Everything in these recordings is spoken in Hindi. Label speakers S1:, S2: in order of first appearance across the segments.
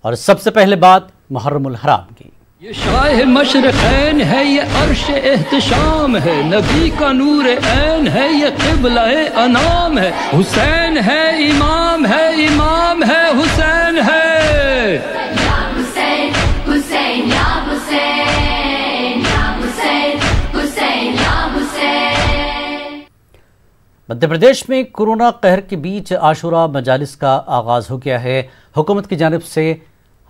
S1: और सबसे पहले बात मुहर्रमुल हराम की।
S2: ये शाह मशरक़ैन है, ये अर्श एहतशाम है, नबी का नूर ऐन है, ये क़िबला अनाम है, हुसैन है इमाम है, इमाम है हुसैन है।
S3: या हुसैन हुसैन या हुसैन, या हुसैन हुसैन या हुसैन।
S1: मध्य प्रदेश में कोरोना कहर के बीच आशुरा मजालिस का आगाज़ हो गया है। हुकूमत की जानिब से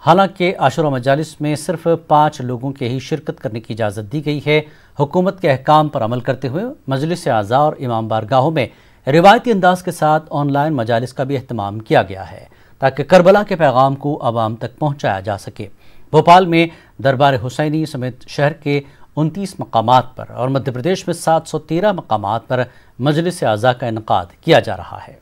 S1: हालांकि आशुरा मजालिस में सिर्फ 5 लोगों के ही शिरकत करने की इजाज़त दी गई है। हुकूमत के अहकाम पर अमल करते हुए मजलिस आज़ा और इमाम बारगाहों में रिवायती अंदाज के साथ ऑनलाइन मजालिस का भी अहतमाम किया गया है ताकि करबला के पैगाम को आवाम तक पहुँचाया जा सके। भोपाल में दरबार हुसैनी समेत शहर के 29 मकामात पर और मध्य प्रदेश में 713 मकामात पर मजलिस आज़ा का इनकाद किया जा रहा है।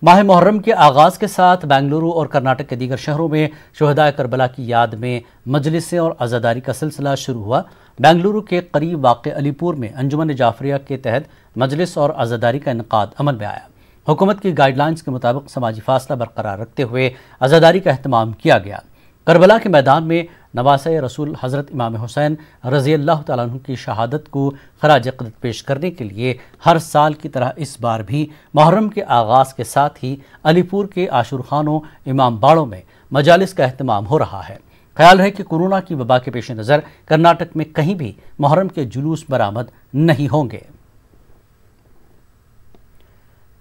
S1: माह मुहर्रम के आगाज़ के साथ बेंगलुरु और कर्नाटक के दीगर शहरों में शुहदाए करबला की याद में मजलिसें और अज़ादारी का सिलसिला शुरू हुआ। बेंगलुरु के करीब वाक़ अलीपुर में अंजुमन जाफरिया के तहत मजलिस और अज़ादारी का इनकाद अमल में आया। हुकूमत की गाइडलाइंस के मुताबिक समाजी फासला बरकरार रखते हुए अज़ादारी का अहतमाम किया गया। करबला के मैदान में नवासे रसूल हज़रत इमाम हुसैन रज़ी अल्लाह तआला अन्हु की शहादत को खराज अक़ीदत पेश करने के लिए हर साल की तरह इस बार भी मुहर्रम के आगाज़ के साथ ही अलीपुर के आशुरखानों इमाम बाड़ों में मजालिस का अहतमाम हो रहा है। ख्याल है कि कोरोना की वबा के पेश नज़र कर्नाटक में कहीं भी मुहर्रम के जुलूस बरामद नहीं होंगे।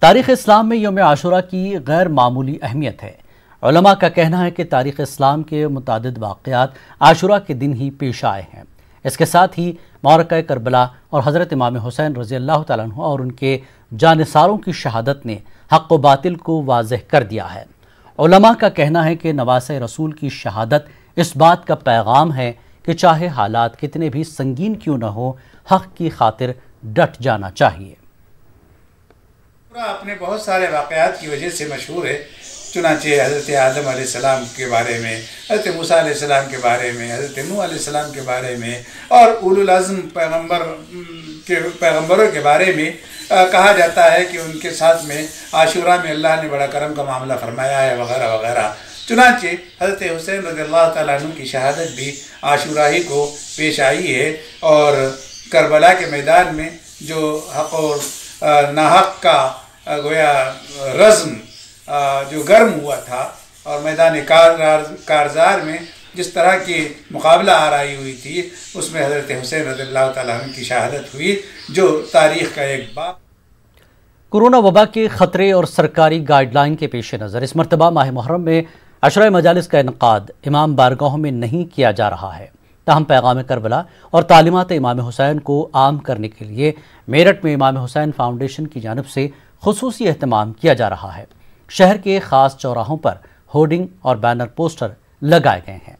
S1: तारीख़ इस्लाम में यौम आशुरा की गैर मामूली अहमियत है। उलमा का कहना है कि तारीख़ इस्लाम के मुतादिद वाक़यात आशुरा के दिन ही पेश आए हैं। इसके साथ ही मौरक़ा करबला और हज़रत इमाम हुसैन रज़ी अल्लाह तआला अन्हु और उनके जानिसारों की शहादत ने हक़ व बातिल को वाज़ेह कर दिया है। उलमा का कहना है कि नवासे रसूल की शहादत इस बात का पैगाम है कि चाहे हालात कितने भी संगीन क्यों न हो, हक़ की खातिर डट जाना चाहिए।
S4: अपने बहुत सारे वाक़यात की वजह से मशहूर है। चुनांचे हज़रत आदम अलैहिस्सलाम के बारे में, हज़रत मूसा अलैहिस्सलाम के बारे में, हज़रत नूह अलैहिस्सलाम के बारे में और उलुल अज़्म पैगम्बरों के बारे में कहा जाता है कि उनके साथ में आशुरा में अल्लाह ने बड़ा करम का मामला फरमाया है वगैरह वगैरह। चुनांचे हज़रत हुसैन रज़ियल्लाहु तआला अन्हु की शहादत भी आशुरा ही को पेश आई है और करबला के मैदान में जो हक़ और नाहक़ का गोया रज़्म जो गर्म हुआ था और मैदान कारज़ार में जिस तरह की मुकाबला आराई हुई थी उसमें हज़रत हुसैन रज़ियल्लाहु तआला अन्हु की शहादत हुई, जो तारीख़ का एक बाब।
S1: कोरोना वबा के ख़तरे और सरकारी गाइडलाइन के पेश नज़र इस मरतबा माह मुहर्रम में अशरा मजालिस का इनकाद इमाम बारगाहों में नहीं किया जा रहा है। ताहम पैगाम करबला और तालीमात इमाम हुसैन को आम करने के लिए मेरठ में इमाम हुसैन फाउंडेशन की जानिब से खुसूसी एहतमाम किया जा रहा है। शहर के ख़ास चौराहों पर होर्डिंग और बैनर पोस्टर लगाए गए हैं।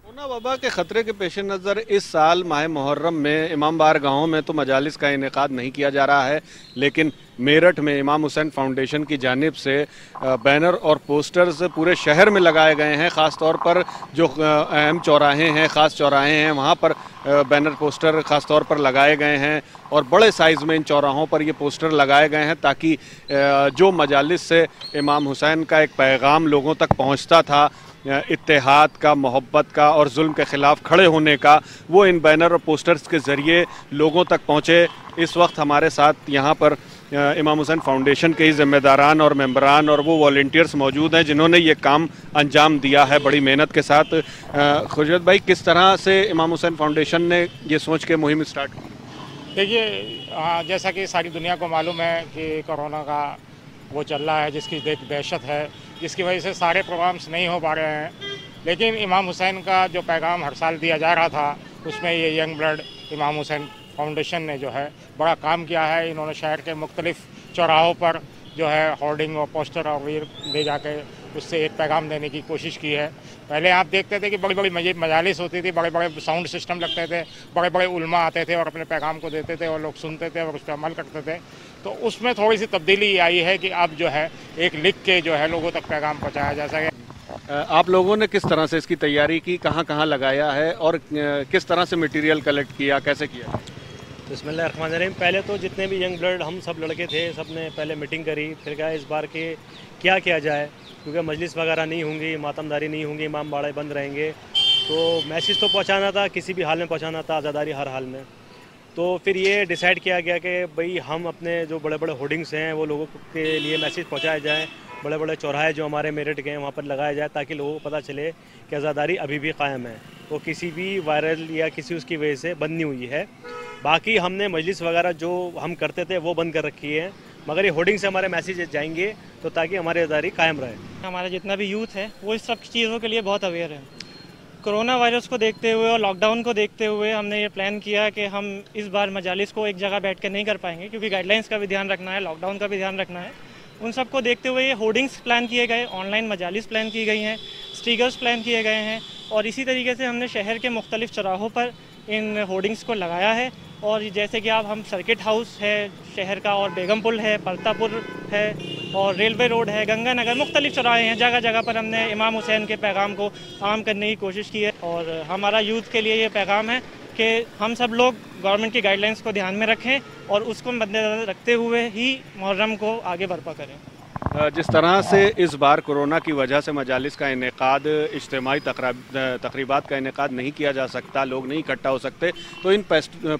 S5: कोरोना वबा के ख़तरे के पेश नज़र इस साल माह मुहर्रम में इमाम बारगाहों में तो मजालिस का इनेकाद नहीं किया जा रहा है, लेकिन मेरठ में इमाम हुसैन फाउंडेशन की जानिब से बैनर और पोस्टर्स पूरे शहर में लगाए गए हैं। ख़ास तौर पर जो अहम चौराहे हैं, ख़ास चौराहे हैं, वहाँ पर बैनर पोस्टर ख़ास तौर पर लगाए गए हैं और बड़े साइज़ में इन चौराहों पर ये पोस्टर लगाए गए हैं ताकि जो मजालिस से इमाम हुसैन का एक पैगाम लोगों तक पहुँचता था, इत्तेहाद का, मोहब्बत का और जुल्म के ख़िलाफ़ खड़े होने का, वो इन बैनर और पोस्टर्स के ज़रिए लोगों तक पहुँचे। इस वक्त हमारे साथ यहाँ पर इमाम हुसैन फाउंडेशन के ही ज़िम्मेदारान और मेंबरान और वो वॉलंटियर्स मौजूद हैं जिन्होंने ये काम अंजाम दिया है बड़ी मेहनत के साथ। खुर्शीद भाई, किस तरह से इमाम हुसैन फाउंडेशन ने ये सोच के मुहिम स्टार्ट की?
S6: देखिए, जैसा कि सारी दुनिया को मालूम है कि कोरोना का वो चल रहा है, जिसकी दहशत है, जिसकी वजह से सारे प्रोग्राम्स नहीं हो पा रहे हैं, लेकिन इमाम हुसैन का जो पैगाम हर साल दिया जा रहा था उसमें ये यंग ब्लड इमाम हुसैन फाउंडेशन ने जो है बड़ा काम किया है। इन्होंने शहर के मुख्तलिफ चौराहों पर जो है होर्डिंग और पोस्टर और ले जाके उससे एक पैगाम देने की कोशिश की है। पहले आप देखते थे कि बड़ी बड़ी मजालिस होती थी, बड़े बड़े साउंड सिस्टम लगते थे, बड़े बड़े उलमा आते थे और अपने पैगाम को देते थे और लोग सुनते थे और उस पर अमल करते थे। तो उसमें थोड़ी सी तब्दीली आई है कि अब जो है एक लिख के जो है लोगों तक पैगाम पहुँचाया जा सके।
S5: आप लोगों ने किस तरह से इसकी तैयारी की, कहाँ कहाँ लगाया है और किस तरह से मटेरियल कलेक्ट किया, कैसे किया?
S7: बिस्मिल्लाहिर्रहमानिर्रहीम। पहले तो जितने भी यंग ब्लड हम सब लड़के थे, सब ने पहले मीटिंग करी, फिर कहा इस बार के क्या किया जाए, क्योंकि मजलिस वगैरह नहीं होंगी, मातमदारी नहीं होंगी, इमाम बाड़े बंद रहेंगे। तो मैसेज तो पहुंचाना था, किसी भी हाल में पहुंचाना था, आज़ादारी हर हाल में। तो फिर ये डिसाइड किया गया कि भाई हम अपने जो बड़े बड़े होर्डिंग्स हैं वो लोगों के लिए मैसेज पहुँचाए जाएँ, बड़े बड़े चौराहे जो हमारे मेरठ के हैं वहाँ पर लगाया जाए, ताकि लोगों को पता चले कि आज़ादारी अभी भी कायम है, वो किसी भी वायरल या किसी उसकी वजह से बंद नहीं हुई है। बाकी हमने मजलिस वगैरह जो हम करते थे वो बंद कर रखी है, मगर ये होर्डिंग से हमारे मैसेज जाएंगे तो ताकि हमारी आज़ादारी कायम रहे।
S8: हमारा जितना भी यूथ है वो इस सब चीज़ों के लिए बहुत अवेयर है। कोरोना वायरस को देखते हुए और लॉकडाउन को देखते हुए हमने ये प्लान किया कि हम इस बार मजालिस को एक जगह बैठ कर नहीं कर पाएंगे, क्योंकि गाइडलाइंस का भी ध्यान रखना है, लॉकडाउन का भी ध्यान रखना है। उन सब को देखते हुए ये होर्डिंग्स प्लान किए गए, ऑनलाइन मजालिस प्लान की गई हैं, स्टिकर्स प्लान किए गए हैं, और इसी तरीके से हमने शहर के मुख्तलिफ चौराहों पर इन होर्डिंग्स को लगाया है। और जैसे कि आप हम सर्किट हाउस है शहर का, और बेगम पुल है, परतापुर है, और रेलवे रोड है, गंगानगर, मुख्तलिफ चौराहे हैं, जगह जगह पर हमने इमाम हुसैन के पैगाम को आम करने की कोशिश की है। और हमारा यूथ के लिए ये पैगाम है कि हम सब लोग गवर्नमेंट की गाइडलाइंस को ध्यान में रखें और उसको मद्देनजर रखते हुए ही मुहर्रम को आगे बर्पा करें।
S5: जिस तरह से इस बार कोरोना की वजह से मजालिस का इनेकाद, इज्तिमाई तकरीबात का इनेकाद नहीं किया जा सकता, लोग नहीं इकट्ठा हो सकते, तो इन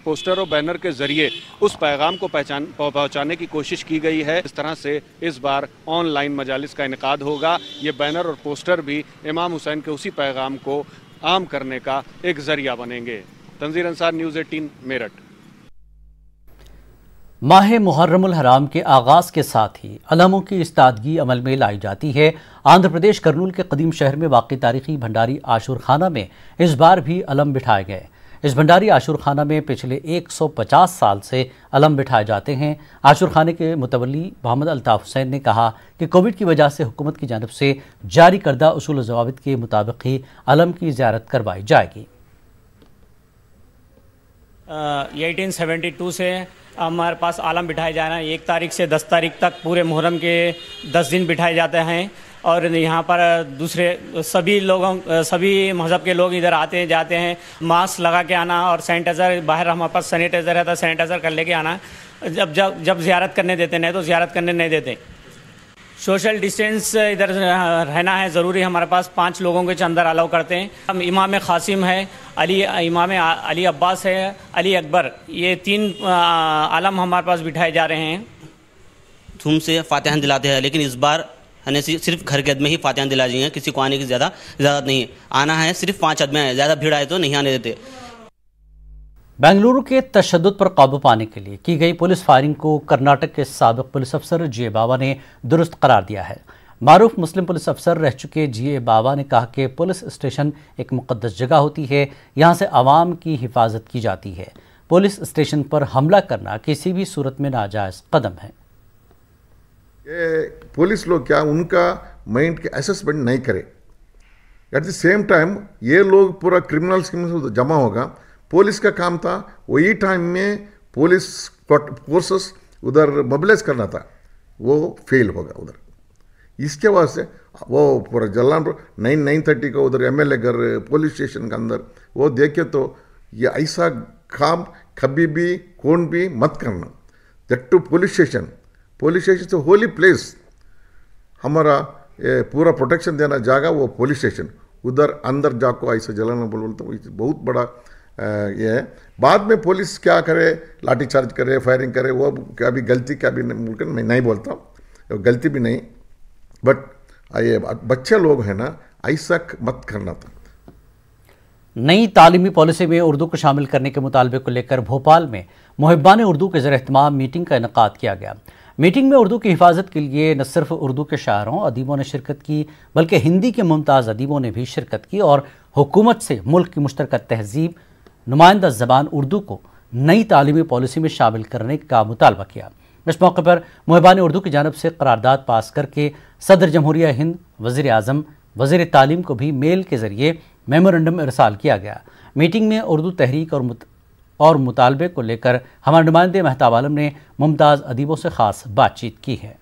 S5: पोस्टर और बैनर के ज़रिए उस पैगाम को पहुँचाने की कोशिश की गई है। इस तरह से इस बार ऑनलाइन मजालिस का इनेकाद होगा। ये बैनर और पोस्टर भी इमाम हुसैन के उसी पैगाम को आम करने का एक ज़रिया बनेंगे। तंजीर अंसार, न्यूज़ 18, मेरठ।
S1: माह मुहर्रमुल हराम के आगाज़ के साथ ही अलमों की इस्तादगी अमल में लाई जाती है। आंध्र प्रदेश करनूल के कदीम शहर में वाक़ई तारीखी भंडारी आशूर खाना में इस बार भी अलम बिठाए गए। इस भंडारी आशूर खाना में पिछले 150 साल से अलम बिठाए जाते हैं। आशूर खाने के मुतवल्ली मोहम्मद अल्ताफ़ हुसैन ने कहा कि कोविड की वजह से हुकूमत की जानिब से जारी करदा उसूल ज़वाबित के मुताबिक ही अलम की ज़ियारत करवाई जाएगी।
S9: 1872 से हमारे पास आलम बिठाए जा रहे हैं। 1 तारीख से 10 तारीख तक पूरे मुहर्रम के 10 दिन बिठाए जाते हैं, और यहाँ पर दूसरे सभी मज़हब के लोग इधर आते हैं जाते हैं। मास्क लगा के आना और सैनिटाइज़र, बाहर हमारे पास सैनिटाइज़र है तो सैनिटाइज़र कर लेके आना। जब ज़ियारत करने देते नहीं तो ज़ियारत करने नहीं देते। सोशल डिस्टेंस इधर रहना है ज़रूरी। हमारे पास 5 लोगों के अंदर अलाउ करते हैं। हम इमाम ख़ासिम है, इमाम अली अब्बास है, अली अकबर, ये 3 आलम हमारे पास बिठाए जा रहे हैं।
S10: धूम से फातिहा दिलाते हैं, लेकिन इस बार हमें सिर्फ घर के आदमी ही फातिहा दिला जी हैं, किसी को आने की ज़्यादा इजाज़त नहीं है। आना है सिर्फ 5 आदमी है, ज़्यादा भीड़ आए तो नहीं आने देते।
S1: बेंगलुरु के तशद्दुद पर काबू पाने के लिए की गई पुलिस फायरिंग को कर्नाटक के साबिक पुलिस अफसर जी.ए. बावा ने दुरुस्त करार दिया है। मारूफ मुस्लिम पुलिस अफसर रह चुके जी.ए. बावा ने कहा कि पुलिस स्टेशन एक मुक़द्दस जगह होती है, यहाँ से आवाम की हिफाजत की जाती है। पुलिस स्टेशन पर हमला करना किसी भी सूरत में नाजायज़ कदम है।
S11: पुलिस लोग क्या उनका माइंड के असेसमेंट नहीं करे, एट द सेम टाइम ये लोग पूरा क्रिमिनल्स जमा होगा। पुलिस का काम था वही टाइम में पुलिस फोर्सेस उधर मोबिलाइज करना था, वो फेल होगा उधर। इसके वास्ते वो पूरा जलान 9:30 को उधर MLA घर पुलिस स्टेशन के अंदर वो देखे तो ये ऐसा काम कभी भी कौन भी मत करना। दैट टू पुलिस स्टेशन तो होली प्लेस, हमारा पूरा प्रोटेक्शन देना जाएगा वो पुलिस स्टेशन। उधर अंदर जाको ऐसा जलाना बोलते बहुत बड़ा ये है। बाद में पुलिस क्या करे, लाठीचार्ज करे, फायरिंग करे, वो क्या भी गलती क्या भी मैं नहीं बोलता, गलती भी नहीं, बट ये बच्चे लोग हैं ना, ऐसा मत करना था।
S1: नई तालीमी पॉलिसी में उर्दू को शामिल करने के मुतालबे को लेकर भोपाल में मुहिब्बान उर्दू के ज़ेर-ए-एहतमाम मीटिंग का इनेकाद किया गया। मीटिंग में उर्दू की हिफाजत के लिए न सिर्फ उर्दू के शायरों अदीबों ने शिरकत की, बल्कि हिंदी के मुमताज़ अदीबों ने भी शिरकत की और हुकूमत से मुल्क की मुश्तरका तहजीब नुमाइंदा ज़बान उर्दू को नई तालीमी पॉलिसी में शामिल करने का मुतालबा किया। इस मौके पर मुहिब्बान उर्दू की जानिब से करारदाद पास करके सदर जमहूरिया हिंद, वज़ीर आज़म, वज़ीर तालीम को भी मेल के ज़रिए मेमोरेंडम इरसाल किया गया। मीटिंग में उर्दू तहरीक और मुतालबे को लेकर हमारे नुमाइंदे महताब आलम ने मुमताज़ अदीबों से ख़ास बातचीत की है।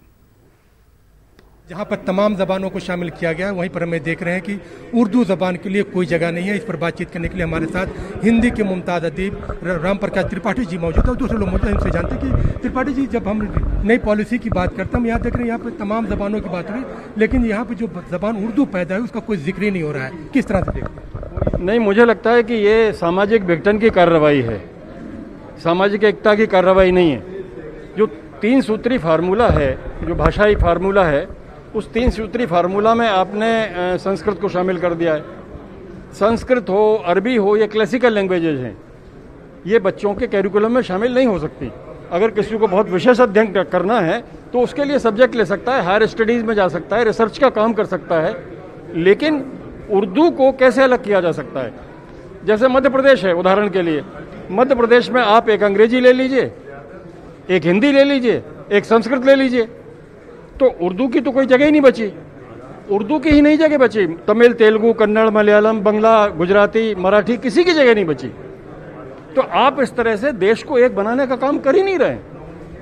S12: जहाँ पर तमाम ज़बानों को शामिल किया गया है, वहीं पर हमें देख रहे हैं कि उर्दू ज़बान के लिए कोई जगह नहीं है। इस पर बातचीत करने के लिए हमारे साथ हिंदी के मुमताज़ अदीब राम प्रकाश त्रिपाठी जी मौजूद है और दूसरे लोग मौजूद हैं। इनसे जानते हैं कि त्रिपाठी जी, जब हम नई पॉलिसी की बात करते हैं, हम यहाँ देख रहे हैं यहाँ पर तमाम ज़बानों की बात हुई, लेकिन यहाँ पर जो ज़बान उर्दू पैदा है उसका कोई जिक्र ही नहीं हो रहा है। किस तरह से देखते हैं?
S13: नहीं, मुझे लगता है कि ये सामाजिक विघटन की कार्रवाई है, सामाजिक एकता की कार्रवाई नहीं है। जो 3 सूत्री फार्मूला है, जो भाषाई फार्मूला है, उस 3 सूत्री फार्मूला में आपने संस्कृत को शामिल कर दिया है। संस्कृत हो, अरबी हो, ये क्लासिकल लैंग्वेजेज हैं, ये बच्चों के कैरिकुलम में शामिल नहीं हो सकती। अगर किसी को बहुत विशेष अध्ययन करना है तो उसके लिए सब्जेक्ट ले सकता है, हायर स्टडीज़ में जा सकता है, रिसर्च का काम कर सकता है, लेकिन उर्दू को कैसे अलग किया जा सकता है? जैसे मध्य प्रदेश है, उदाहरण के लिए मध्य प्रदेश में आप एक अंग्रेजी ले लीजिए, एक हिंदी ले लीजिए, एक संस्कृत ले लीजिए, तो उर्दू की तो कोई जगह ही नहीं बची। उर्दू की ही नहीं जगह बची, तमिल, तेलुगु, कन्नड़, मलयालम, बंगला, गुजराती, मराठी, किसी की जगह नहीं बची। तो आप इस तरह से देश को एक बनाने का काम कर ही नहीं रहे,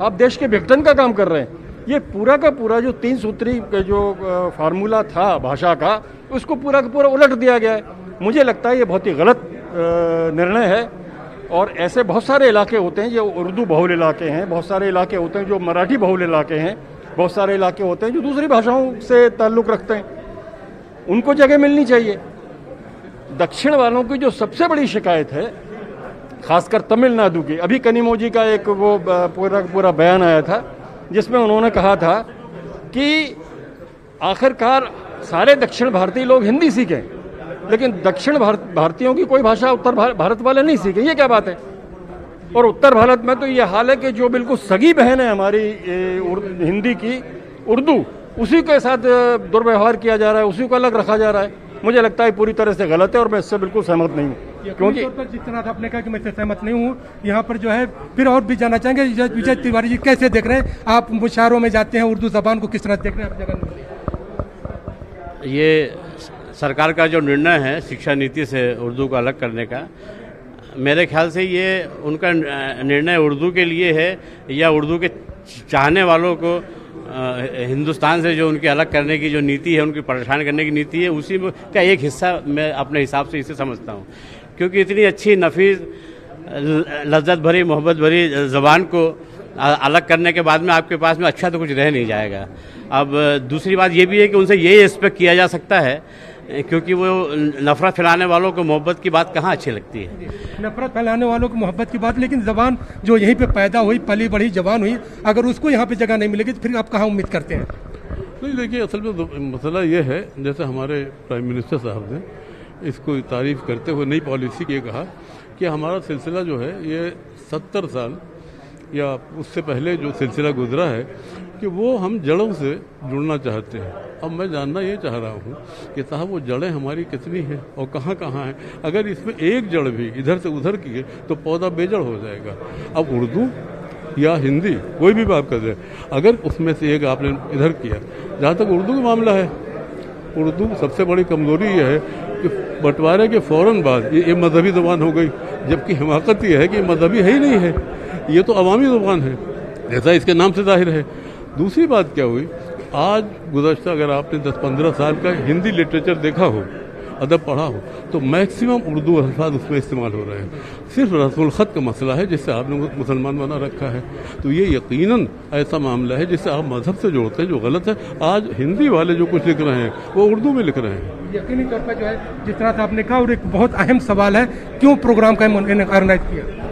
S13: आप देश के विघटन का काम कर रहे हैं। ये पूरा का पूरा जो 3 सूत्री जो फार्मूला था भाषा का, उसको पूरा का पूरा उलट दिया गया है। मुझे लगता है ये बहुत ही गलत निर्णय है। और ऐसे बहुत सारे इलाके होते हैं जो उर्दू बहुल इलाके हैं, बहुत सारे इलाके होते हैं जो मराठी बहुल इलाके हैं, बहुत सारे इलाके होते हैं जो दूसरी भाषाओं से ताल्लुक़ रखते हैं, उनको जगह मिलनी चाहिए। दक्षिण वालों की जो सबसे बड़ी शिकायत है, खासकर तमिलनाडु की, अभी कनिमोजी का एक वो पूरा बयान आया था जिसमें उन्होंने कहा था कि आखिरकार सारे दक्षिण भारतीय लोग हिंदी सीखें, लेकिन दक्षिण भारतीयों की कोई भाषा उत्तर भारत वाले नहीं सीखे। ये क्या बात है? और उत्तर भारत में तो ये हाल है कि जो बिल्कुल सगी बहन है हमारी हिंदी की, उर्दू, उसी के साथ दुर्व्यवहार किया जा रहा है, उसी को अलग रखा जा रहा है। मुझे लगता है पूरी तरह से गलत है और मैं इससे बिल्कुल सहमत नहीं हूँ। क्योंकि
S12: जिस तरह आपने कहा कि मैं इससे सहमत नहीं हूँ, यहाँ पर जो है फिर और भी जानना चाहेंगे विजय तिवारी जी, कैसे देख रहे हैं आप? मुशायरों में जाते हैं, उर्दू ज़बान को किस तरह देख रहे हैं आप जगह?
S14: ये सरकार का जो निर्णय है शिक्षा नीति से उर्दू को अलग करने का, मेरे ख्याल से ये उनका निर्णय उर्दू के लिए है या उर्दू के चाहने वालों को हिंदुस्तान से जो उनकी अलग करने की जो नीति है, उनकी परेशान करने की नीति है, उसी का एक हिस्सा मैं अपने हिसाब से इसे समझता हूँ। क्योंकि इतनी अच्छी नफीस लज्जत भरी मोहब्बत भरी ज़बान को अलग करने के बाद में आपके पास में अच्छा तो कुछ रह नहीं जाएगा। अब दूसरी बात ये भी है कि उनसे यही एक्सपेक्ट किया जा सकता है, क्योंकि वो नफ़रत फैलाने वालों को मोहब्बत की बात कहाँ अच्छी लगती है?
S12: नफ़रत फैलाने वालों को मोहब्बत की बात, लेकिन ज़बान जो यहीं पे पैदा हुई, पली बढ़ी ज़बान हुई, अगर उसको यहाँ पे जगह नहीं मिलेगी तो फिर आप कहाँ उम्मीद करते हैं?
S15: नहीं, देखिए असल में मसला ये है, जैसे हमारे प्राइम मिनिस्टर साहब ने इसको तारीफ़ करते हुए नई पॉलिसी ये कहा कि हमारा सिलसिला जो है ये 70 साल या उससे पहले जो सिलसिला गुजरा है कि वो हम जड़ों से जुड़ना चाहते हैं। अब मैं जानना ये चाह रहा हूँ कि साहब वो जड़ें हमारी कितनी हैं और कहाँ कहाँ हैं। अगर इसमें एक जड़ भी इधर से उधर की तो पौधा बेजड़ हो जाएगा। अब उर्दू या हिंदी कोई भी बात कर दे, अगर उसमें से एक आपने इधर किया, जहाँ तक उर्दू का मामला है, उर्दू सबसे बड़ी कमज़ोरी ये है कि बंटवारे के फ़ौरन बाद ये मजहबी ज़बान हो गई, जबकि हिमाकत ये है कि मजहबी है ही नहीं है, ये तो अवामी ज़बान है, जैसा इसके नाम से जाहिर है। दूसरी बात क्या हुई, आज गुज़श्ता अगर आपने 10-15 साल का हिंदी लिटरेचर देखा हो, अदब पढ़ा हो, तो मैक्सिमम उर्दू अल्फाज उसमें इस्तेमाल हो रहे हैं। सिर्फ रस्मुल ख़त का मसला है जिससे आपने मुसलमान बना रखा है। तो ये यकीनन ऐसा मामला है जिससे आप मजहब से जोड़ते हैं, जो गलत है। आज हिंदी वाले जो कुछ लिख रहे हैं वो उर्दू में लिख रहे हैं।
S12: यकीनी तौर पर जो है जिस तरह से आपने कहा, और एक बहुत अहम सवाल है, क्यों प्रोग्राम का ऑर्गेनाइज किया?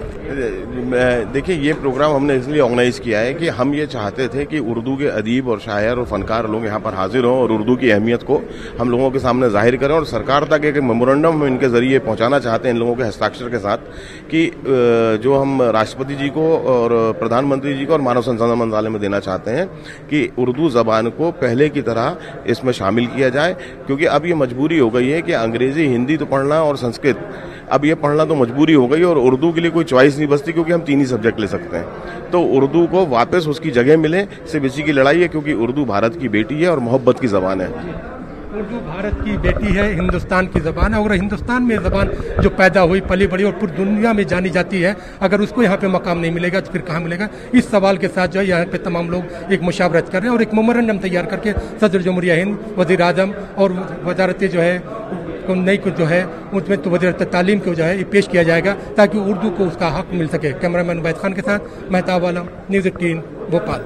S16: देखिए, ये प्रोग्राम हमने इसलिए ऑर्गेनाइज किया है कि हम ये चाहते थे कि उर्दू के अदीब और शायर और फनकार लोग यहाँ पर हाजिर हों और उर्दू की अहमियत को हम लोगों के सामने जाहिर करें, और सरकार तक एक मेमोरेंडम हम इनके जरिए पहुँचाना चाहते हैं इन लोगों के हस्ताक्षर के साथ कि जो हम राष्ट्रपति जी को और प्रधानमंत्री जी को और मानव संसाधन मंत्रालय में देना चाहते हैं कि उर्दू ज़बान को पहले की तरह इसमें शामिल किया जाए। क्योंकि अब ये मजबूरी हो गई है कि अंग्रेजी, हिंदी तो पढ़ना और संस्कृत, अब ये पढ़ना तो मजबूरी हो गई और उर्दू के लिए कोई चॉइस नहीं बचती, क्योंकि हम 3 ही सब्जेक्ट ले सकते हैं। तो उर्दू को वापस उसकी जगह मिले, सिर्फ इसी की लड़ाई है, क्योंकि उर्दू भारत की बेटी है और मोहब्बत की ज़बान है।
S12: उर्दू भारत की बेटी है, हिंदुस्तान की ज़बान है और हिंदुस्तान में ज़बान जो पैदा हुई पली बड़ी और पूरी दुनिया में जानी जाती है, अगर उसको यहाँ पे मकाम नहीं मिलेगा तो फिर कहाँ मिलेगा। इस सवाल के साथ जो है यहाँ पे तमाम लोग एक मुशावरत कर रहे हैं और एक मेमोरेंडम तैयार करके सदर जमहूरिया हिंद, वज़ीर आज़म और वजारत जो है नई को जो है उसमें तो वज़ीरत तालीम को जो है ये पेश किया जाएगा ताकि उर्दू को उसका हक मिल सके। कैमरामैन बैद खान के साथ मेहताब आलम, न्यूज़ 18 भोपाल।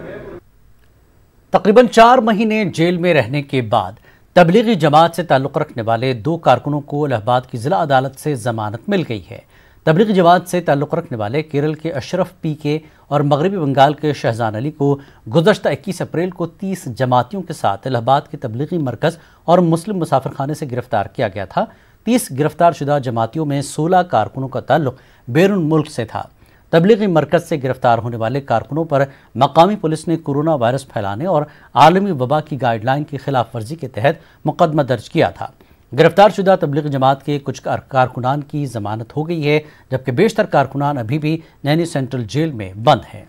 S1: तकरीबन 4 महीने जेल में रहने के बाद तबलीगी जमात से ताल्लुक़ रखने वाले 2 कारकुनों को इलाहाबाद की जिला अदालत से जमानत मिल गई है। तबलीगी जमात से ताल्लुक़ रखने वाले केरल के अशरफ पीके और मगरबी बंगाल के शहजान अली को गुज़श्ता 21 अप्रैल को 30 जमातियों के साथ इलाहाबाद के तबलीगी मरकज़ और मुस्लिम मुसाफिर खाने से गिरफ्तार किया गया था। 30 गिरफ्तार शुदा जमातियों में 16 कारकुनों का ताल्लुक़ बैरून मुल्क से था। तबलीगी मरकज़ से गिरफ्तार होने वाले कारकुनों पर मकामी पुलिस ने कोरोना वायरस फैलाने और आलमी वबा की गाइडलाइन की खिलाफ वर्जी के तहत मुकदमा दर्ज किया था। गिरफ्तार शुदा तबलीगी जमात के कुछ कारकुनान की जमानत हो गई है, जबकि बेशतर कारकुनान अभी भी नैनी सेंट्रल जेल में बंद हैं।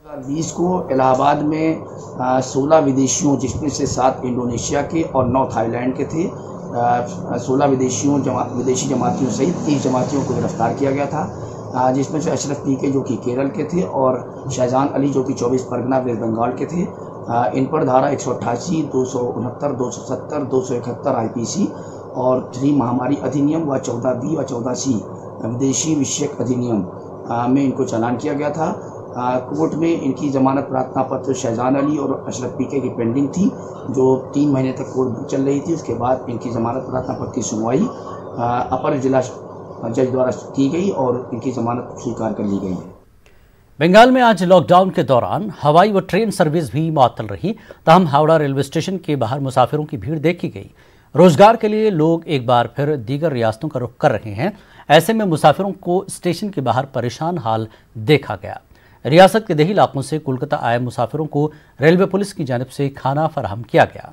S17: 2020 को इलाहाबाद में 16 विदेशियों, जिसमें से 7 इंडोनेशिया के और 9 थाईलैंड के थे, 16 विदेशी जमातियों सहित 30 जमातियों को गिरफ्तार किया गया था, जिसमें से अशरफ पीके जो कि केरल के थे और शहजान अली जो कि 24 परगना वेस्ट बंगाल के थे। इन पर धारा 188, 269, 270, 271 IPC और 3 महामारी अधिनियम व 14B व 14C विदेशी विषयक अधिनियम में इनको चालान किया गया था। कोर्ट में इनकी जमानत प्रार्थना पत्र शहजान अली और अशरफ पीके की पेंडिंग थी, जो 3 महीने तक कोर्ट चल रही थी। उसके बाद इनकी जमानत प्रार्थना पत्र की सुनवाई अपर जिला जज द्वारा की गई और इनकी जमानत स्वीकार कर ली गई है।
S1: बंगाल में आज लॉकडाउन के दौरान हवाई व ट्रेन सर्विस भी मुअत्तल रही। ताहम हावड़ा रेलवे स्टेशन के बाहर मुसाफिरों की भीड़ देखी गई। रोजगार के लिए लोग एक बार फिर दीगर रियासतों का रुख कर रहे हैं। ऐसे में मुसाफिरों को स्टेशन के बाहर परेशान हाल देखा गया। रियासत के देही इलाकों से कोलकाता आए मुसाफिरों को रेलवे पुलिस की जानिब से खाना फराहम किया गया।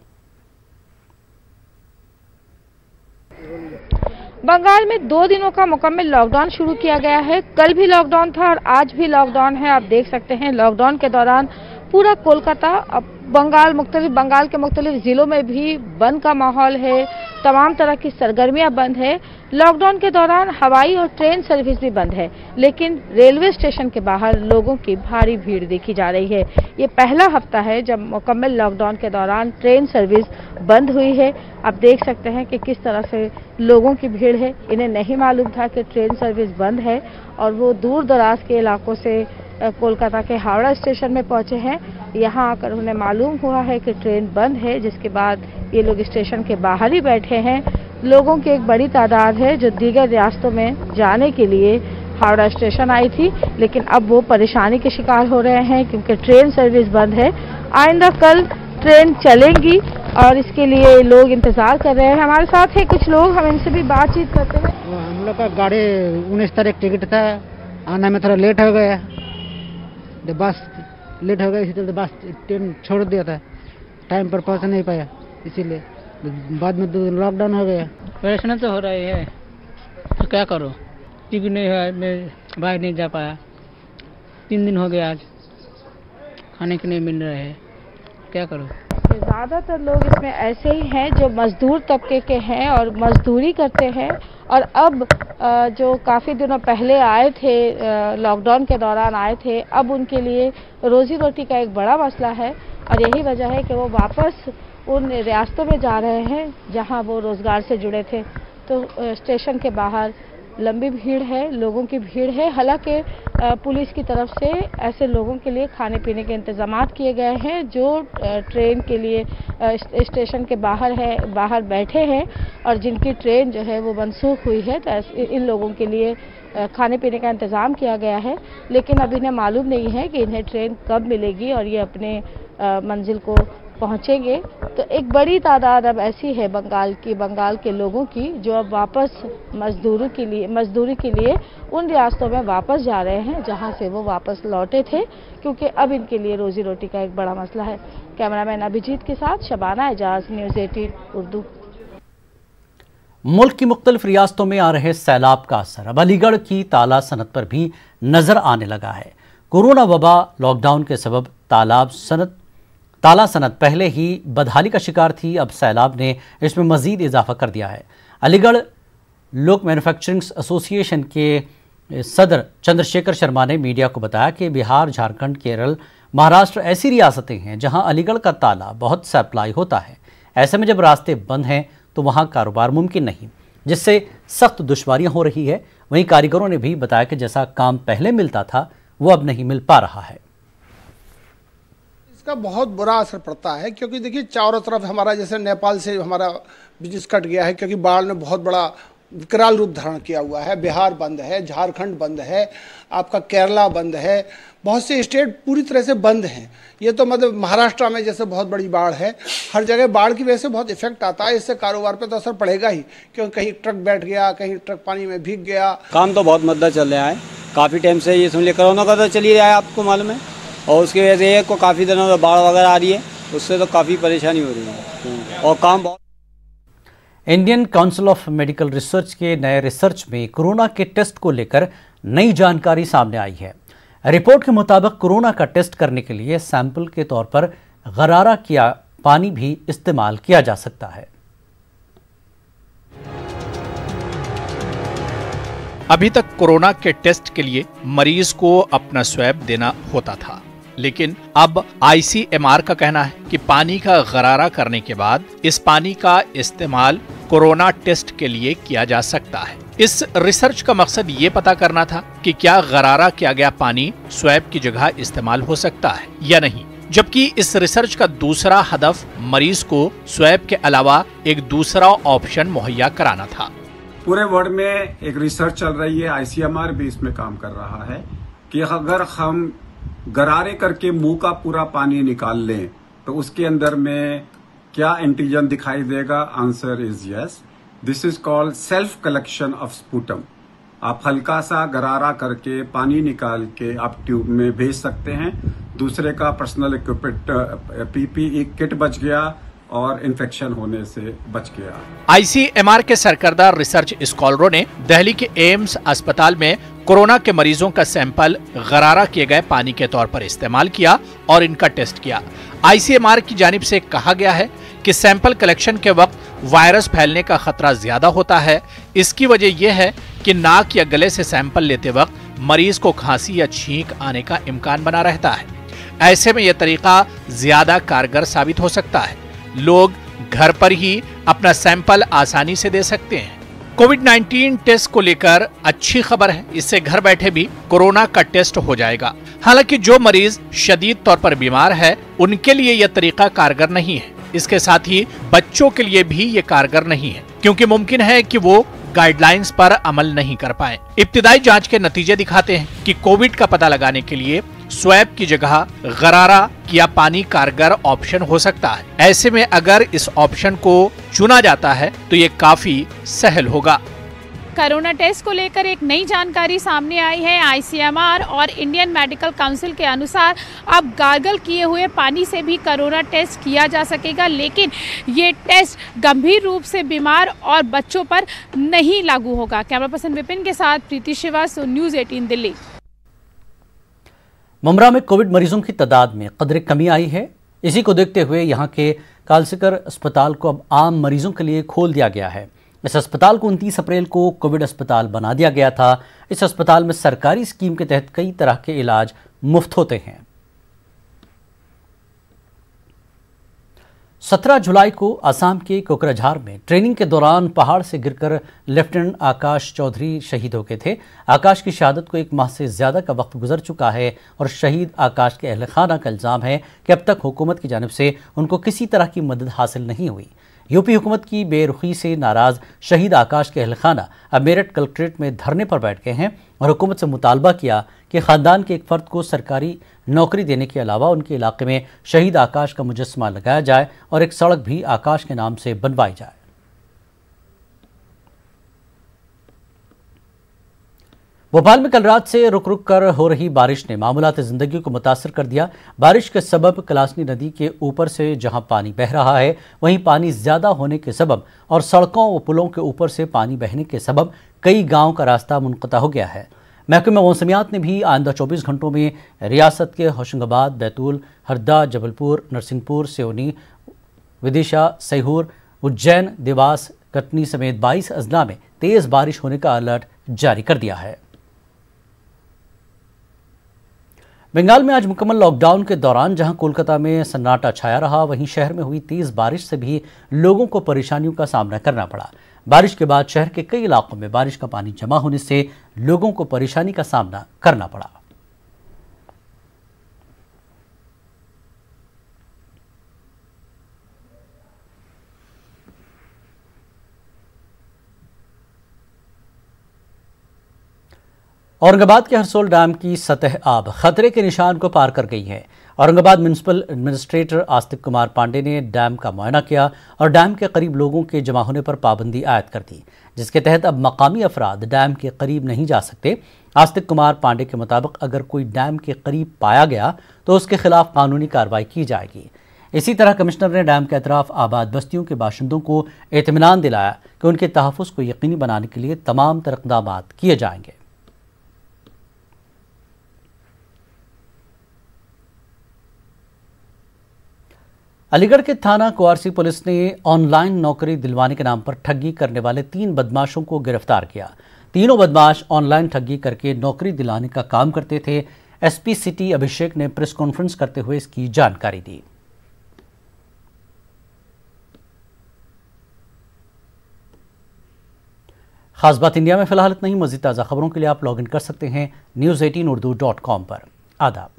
S18: बंगाल में 2 दिनों का मुकम्मल लॉकडाउन शुरू किया गया है। कल भी लॉकडाउन था और आज भी लॉकडाउन है। आप देख सकते हैं लॉकडाउन के दौरान पूरा कोलकाता, बंगाल के मुख्तलिफ जिलों में भी बंद का माहौल है। तमाम तरह की सरगर्मियां बंद है। लॉकडाउन के दौरान हवाई और ट्रेन सर्विस भी बंद है, लेकिन रेलवे स्टेशन के बाहर लोगों की भारी भीड़ देखी जा रही है। ये पहला हफ्ता है जब मुकम्मल लॉकडाउन के दौरान ट्रेन सर्विस बंद हुई है। आप देख सकते हैं कि किस तरह से लोगों की भीड़ है। इन्हें नहीं मालूम था कि ट्रेन सर्विस बंद है और वो दूर दराज के इलाकों से कोलकाता के हावड़ा स्टेशन में पहुंचे हैं। यहाँ आकर उन्हें मालूम हुआ है कि ट्रेन बंद है, जिसके बाद ये लोग स्टेशन के बाहर ही बैठे हैं। लोगों की एक बड़ी तादाद है जो दीगर रियासतों में जाने के लिए हावड़ा स्टेशन आई थी, लेकिन अब वो परेशानी के शिकार हो रहे हैं क्योंकि ट्रेन सर्विस बंद है। आइंदा कल ट्रेन चलेंगी और इसके लिए लोग इंतजार कर रहे हैं। हमारे साथ है कुछ लोग, हम इनसे भी बातचीत करते हैं।
S19: हम लोग का गाड़ी 19 तारीख टिकट था, आने में थोड़ा लेट हो गया, बस लेट हो गया, इसी तरह बस ट्रेन छोड़ दिया था, टाइम पर पहुंच नहीं पाया, इसीलिए बाद में लॉकडाउन हो गया।
S20: परेशानी तो हो रही है, तो क्या करो, टिकट नहीं है, मैं बाहर नहीं जा पाया। 3 दिन हो गया, आज खाने के नहीं मिल रहे हैं, क्या करो।
S18: ज़्यादातर लोग इसमें ऐसे ही हैं जो मजदूर तबके के हैं और मजदूरी करते हैं और अब जो काफ़ी दिनों पहले आए थे, लॉकडाउन के दौरान आए थे, अब उनके लिए रोजी रोटी का एक बड़ा मसला है और यही वजह है कि वो वापस उन रियासतों में जा रहे हैं जहां वो रोज़गार से जुड़े थे। तो स्टेशन के बाहर लंबी भीड़ है, लोगों की भीड़ है। हालांकि पुलिस की तरफ से ऐसे लोगों के लिए खाने पीने के इंतजामात किए गए हैं जो ट्रेन के लिए स्टेशन के बाहर बैठे हैं और जिनकी ट्रेन जो है वो मनसूख हुई है, तो इन लोगों के लिए खाने पीने का इंतज़ाम किया गया है। लेकिन अब इन्हें मालूम नहीं है कि इन्हें ट्रेन कब मिलेगी और ये अपने मंजिल को पहुंचेंगे। तो एक बड़ी तादाद अब ऐसी है बंगाल के लोगों की जो अब वापस मजदूरी के लिए उन रियासतों में वापस जा रहे हैं जहां से वो वापस लौटे थे, क्योंकि अब इनके लिए रोजी रोटी का एक बड़ा मसला है। कैमरामैन अभिजीत के साथ शबाना एजाज, न्यूज़ 18 उर्दू।
S1: मुल्क की मुख्तलिफ रियासतों में आ रहे सैलाब का असर अब अलीगढ़ की ताला सनत पर भी नजर आने लगा है। कोरोना वबा, लॉकडाउन के सबब तालाब सनत ताला सनत पहले ही बदहाली का शिकार थी, अब सैलाब ने इसमें मजीद इजाफा कर दिया है। अलीगढ़ लोक मैन्युफैक्चरिंग एसोसिएशन के सदर चंद्रशेखर शर्मा ने मीडिया को बताया कि बिहार, झारखंड, केरल, महाराष्ट्र ऐसी रियासतें हैं जहां अलीगढ़ का ताला बहुत सप्लाई होता है। ऐसे में जब रास्ते बंद हैं तो वहां कारोबार मुमकिन नहीं, जिससे सख्त दुश्वारियां हो रही है। वहीं कारीगरों ने भी बताया कि जैसा काम पहले मिलता था वो अब नहीं मिल पा रहा है।
S21: इसका बहुत बुरा असर पड़ता है, क्योंकि देखिए चारों तरफ हमारा, जैसे नेपाल से हमारा बिजनेस कट गया है, क्योंकि बाढ़ ने बहुत बड़ा विकराल रूप धारण किया हुआ है। बिहार बंद है, झारखंड बंद है, आपका केरला बंद है, बहुत से स्टेट पूरी तरह से बंद हैं। ये तो मतलब महाराष्ट्र में जैसे बहुत बड़ी बाढ़ है, हर जगह बाढ़ की वजह से बहुत इफेक्ट आता है। इससे कारोबार पे तो असर पड़ेगा ही, क्योंकि कहीं ट्रक बैठ गया, कहीं ट्रक पानी में भीग गया।
S22: काम तो बहुत मद्दा चल रहा है, काफ़ी टाइम से। ये समझिए कोरोना का तो चल ही रहा है, आपको मालूम है, और उसकी वजह से को काफ़ी दिनों से बाढ़ वगैरह आ रही है, उससे तो काफ़ी परेशानी हो रही है और काम बहुत।
S1: Indian council of medical research के नए रिसर्च में कोरोना के टेस्ट को लेकर नई जानकारी सामने आई है। रिपोर्ट के मुताबिक कोरोना का टेस्ट करने के लिए सैंपल के तौर पर गरारा किया पानी भी इस्तेमाल किया जा सकता है।
S23: अभी तक कोरोना के टेस्ट के लिए मरीज को अपना स्वैब देना होता था, लेकिन अब ICMR का कहना है कि पानी का गरारा करने के बाद इस पानी का इस्तेमाल कोरोना टेस्ट के लिए किया जा सकता है। इस रिसर्च का मकसद ये पता करना था कि क्या गरारा किया गया पानी स्वैब की जगह इस्तेमाल हो सकता है या नहीं, जबकि इस रिसर्च का दूसरा हदफ मरीज को स्वैब के अलावा एक दूसरा ऑप्शन मुहैया कराना था।
S24: पूरे वर्ल्ड में एक रिसर्च चल रही है, ICMR भी इसमें काम कर रहा है कि अगर हम गरारे करके मुंह का पूरा पानी निकाल लें तो उसके अंदर में क्या एंटीजन दिखाई देगा। Answer is yes. This is called self collection of sputum. आप हल्का सा गरारा करके पानी निकाल के आप ट्यूब में भेज सकते हैं। दूसरे का पर्सनल इक्विपमेंट PPE किट बच गया और इन्फेक्शन होने से बच गया।
S23: ICMR के सरकर्दा रिसर्च स्कॉलरों ने दिल्ली के एम्स अस्पताल में कोरोना के मरीजों का सैंपल गरारा किए गए पानी के तौर पर इस्तेमाल किया और इनका टेस्ट किया। ICMR की जानिब से कहा गया है कि सैंपल कलेक्शन के वक्त वायरस फैलने का खतरा ज्यादा होता है। इसकी वजह यह है कि नाक या गले से सैंपल लेते वक्त मरीज को खांसी या छींक आने का इम्कान बना रहता है। ऐसे में यह तरीका ज्यादा कारगर साबित हो सकता है। लोग घर पर ही अपना सैंपल आसानी से दे सकते हैं। कोविड-19 टेस्ट को लेकर अच्छी खबर है, इससे घर बैठे भी कोरोना का टेस्ट हो जाएगा। हालांकि जो मरीज शदीद तौर पर बीमार है उनके लिए यह तरीका कारगर नहीं है। इसके साथ ही बच्चों के लिए भी ये कारगर नहीं है, क्योंकि मुमकिन है कि वो गाइडलाइंस पर अमल नहीं कर पाए। इब्तिदाई जांच के नतीजे दिखाते हैं कि कोविड का पता लगाने के लिए स्वैब की जगह गरारा किया पानी कारगर ऑप्शन हो सकता है। ऐसे में अगर इस ऑप्शन को चुना जाता है तो ये काफी सहल होगा।
S25: कोरोना टेस्ट को लेकर एक नई जानकारी सामने आई है। ICMR और इंडियन मेडिकल काउंसिल के अनुसार अब गार्गल किए हुए पानी से भी कोरोना टेस्ट किया जा सकेगा, लेकिन ये टेस्ट गंभीर रूप से बीमार और बच्चों पर नहीं लागू होगा। कैमरा पर्सन विपिन के साथ प्रीति श्रीवास्तव, न्यूज़ 18 दिल्ली।
S1: मुमरा में कोविड मरीजों की तादाद में कदरे कमी आई है। इसी को देखते हुए यहाँ के कालसिकर अस्पताल को अब आम मरीजों के लिए खोल दिया गया है। इस अस्पताल को 29 अप्रैल को कोविड अस्पताल बना दिया गया था। इस अस्पताल में सरकारी स्कीम के तहत कई तरह के इलाज मुफ्त होते हैं। 17 जुलाई को असम के कोकराझार में ट्रेनिंग के दौरान पहाड़ से गिरकर लेफ्टिनेंट आकाश चौधरी शहीद हो गए थे। आकाश की शहादत को 1 माह से ज्यादा का वक्त गुजर चुका है और शहीद आकाश के अहल खाना का इल्जाम है कि अब तक हुकूमत की जानिब से उनको किसी तरह की मदद हासिल नहीं हुई। यूपी हुकूमत की बेरुखी से नाराज शहीद आकाश के अहल खाना अब मेरठ कलेक्ट्रेट में धरने पर बैठ गए हैं और हुकूमत से मुतालबा किया कि ख़ानदान के एक फ़र्द को सरकारी नौकरी देने के अलावा उनके इलाके में शहीद आकाश का मुजस्समा लगाया जाए और एक सड़क भी आकाश के नाम से बनवाई जाए। भोपाल में कल रात से रुक रुक कर हो रही बारिश ने मामूलात ज़िंदगी को मुतासर कर दिया। बारिश के सबब कलासनी नदी के ऊपर से जहां पानी बह रहा है वहीं पानी ज़्यादा होने के सबब और सड़कों व पुलों के ऊपर से पानी बहने के सबब कई गांव का रास्ता मुनक़ता हो गया है। महकमा मौसमियात ने भी आइंदा 24 घंटों में रियासत के होशंगाबाद, बैतूल, हरदा, जबलपुर, नरसिंहपुर, सिवनी, विदिशा, सीहोर, उज्जैन, देवास, कटनी समेत 22 अजला में तेज बारिश होने का अलर्ट जारी कर दिया है। बंगाल में आज मुकम्मल लॉकडाउन के दौरान जहां कोलकाता में सन्नाटा छाया रहा, वहीं शहर में हुई तेज बारिश से भी लोगों को परेशानियों का सामना करना पड़ा। बारिश के बाद शहर के कई इलाकों में बारिश का पानी जमा होने से लोगों को परेशानी का सामना करना पड़ा। औरंगाबाद के हरसोल डैम की सतह अब खतरे के निशान को पार कर गई है। औरंगाबाद म्युनिसिपल एडमिनिस्ट्रेटर आस्तिक कुमार पांडे ने डैम का मुआयना किया और डैम के करीब लोगों के जमा होने पर पाबंदी आयद कर दी, जिसके तहत अब मकामी अफराद डैम के करीब नहीं जा सकते। आस्तिक कुमार पांडे के मुताबिक अगर कोई डैम के करीब पाया गया तो उसके खिलाफ कानूनी कार्रवाई की जाएगी। इसी तरह कमिश्नर ने डैम के अतराफ आबाद बस्तियों के बाशिंदों को इत्मीनान दिलाया कि उनके तहफ़्फ़ुज़ को यकीनी बनाने के लिए तमाम तर इक़दाम किए जाएंगे। अलीगढ़ के थाना कुआरसी पुलिस ने ऑनलाइन नौकरी दिलवाने के नाम पर ठगी करने वाले 3 बदमाशों को गिरफ्तार किया। तीनों बदमाश ऑनलाइन ठगी करके नौकरी दिलाने का काम करते थे। एसपी सिटी अभिषेक ने प्रेस कॉन्फ्रेंस करते हुए इसकी जानकारी दी। खास बात इंडिया में फिलहाल इतना ही। मज़ीद ताज़ा खबरों के लिए आप लॉग इन कर सकते हैं news18urdu.com पर। आदाब।